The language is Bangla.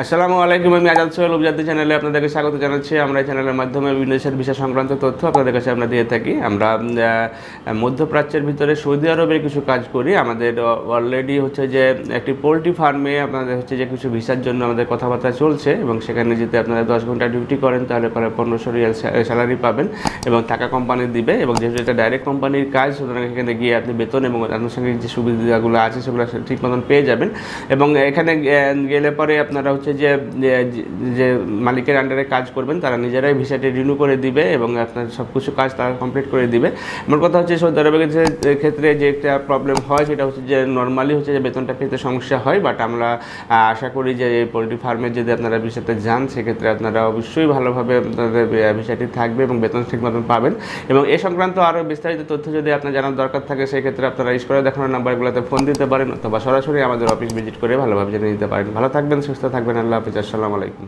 আসসালামু আলাইকুম। আমি আজাদ সোহেল উপজাতি চ্যানেলে আপনাদেরকে স্বাগত জানাচ্ছি। আমরা এই চ্যানেলের মাধ্যমে বিভিন্ন দেশের ভিসা সংক্রান্ত তথ্য আপনাদের কাছে আমরা দিয়ে থাকি। আমরা মধ্যপ্রাচ্যের ভিতরে সৌদি আরবের কিছু কাজ করি। আমাদের অলরেডি হচ্ছে যে একটি পোলট্রি ফার্মে আপনাদের হচ্ছে যে কিছু ভিসার জন্য আমাদের কথাবার্তা চলছে, এবং সেখানে যদি আপনারা 10 ঘন্টা ডিউটি করেন তাহলে পরে 1500 রিয়াল স্যালারি পাবেন এবং টাকা কোম্পানি দিবে। এবং যেহেতু এটা ডাইরেক্ট কোম্পানির কাজ, সুতরাং এখানে গিয়ে আপনি বেতন এবং আনুষঙ্গিক যে সুবিধাগুলো আছে সেগুলো ঠিক মতন পেয়ে যাবেন। এবং এখানে গেলে পরে আপনারা হচ্ছে যে যে মালিকের আন্ডারে কাজ করবেন তারা নিজেরাই ভিসাটি রিনিউ করে দিবে এবং আপনার সব কিছু কাজ তারা কমপ্লিট করে দিবে। আমার কথা হচ্ছে সৌদি আরবের ক্ষেত্রে যে একটা প্রবলেম হয় সেটা হচ্ছে যে নর্মালি হচ্ছে যে বেতনটা পেতে সমস্যা হয়, বাট আমরা আশা করি যে এই পোলট্রি ফার্মে যদি আপনারা ভিসাতে যান সেক্ষেত্রে আপনারা অবশ্যই ভালোভাবে আপনাদের ভিসাটি থাকবে এবং বেতন ঠিক মতন পাবেন। এবং এ সংক্রান্ত আরও বিস্তারিত তথ্য যদি আপনার জানার দরকার থাকে সেক্ষেত্রে আপনারা স্ক্রিনে দেখানো নাম্বারগুলোতে ফোন দিতে পারেন অথবা সরাসরি আমাদের অফিস ভিজিট করে ভালোভাবে জেনে নিতে পারেন। ভালো থাকবেন, সুস্থ থাকবেন। আল্লাহ হাফিজ। আসসালামু আলাইকুম।